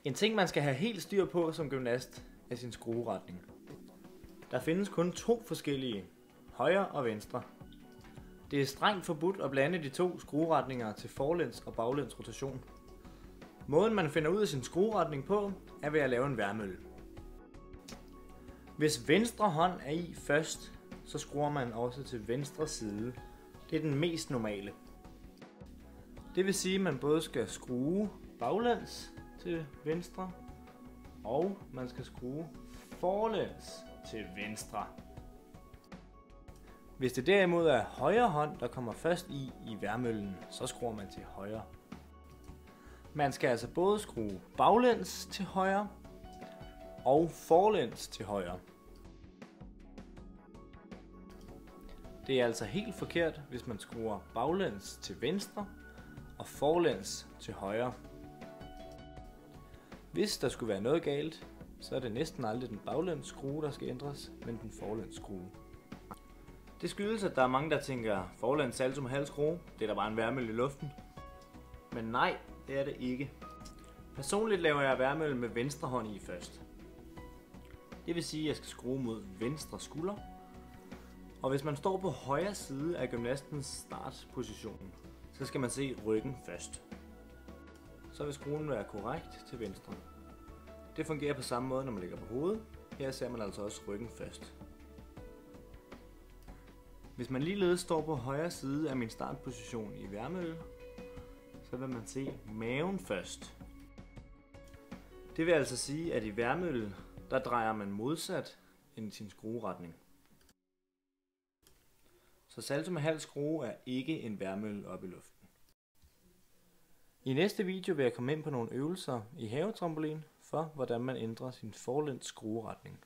En ting man skal have helt styr på som gymnast er sin skrueretning. Der findes kun 2 forskellige, højre og venstre. Det er strengt forbudt at blande de 2 skrueretninger til forlæns og baglæns rotation. Måden man finder ud af sin skrueretning på er ved at lave en vejrmølle. Hvis venstre hånd er i først, så skruer man også til venstre side. Det er den mest normale. Det vil sige, at man både skal skrue baglæns til venstre, og man skal skrue forlæns til venstre. Hvis det derimod er højre hånd, der kommer først i vejrmøllen, så skruer man til højre. Man skal altså både skrue baglæns til højre og forlæns til højre. Det er altså helt forkert, hvis man skruer baglæns til venstre og forlæns til højre. Hvis der skulle være noget galt, så er det næsten aldrig den baglæns skrue, der skal ændres, men den forlæns skrue. Det skyldes, at der er mange, der tænker forlæns salto med halv skrue. Det er da bare en vejrmølle i luften. Men nej, det er det ikke. Personligt laver jeg vejrmølle med venstre hånd i først. Det vil sige, at jeg skal skrue mod venstre skulder. Og hvis man står på højre side af gymnastens startposition, så skal man se ryggen først. Så vil skruen være korrekt til venstre. Det fungerer på samme måde, når man ligger på hovedet. Her ser man altså også ryggen først. Hvis man ligeledes står på højre side af min startposition i vejrmølle, så vil man se maven først. Det vil altså sige, at i vejrmølle, der drejer man modsat end sin skrueretning. Så salto med halv skrue er ikke en vejrmølle op i luften. I næste video vil jeg komme ind på nogle øvelser i havetrampolin for, hvordan man ændrer sin forlæns skrueretning.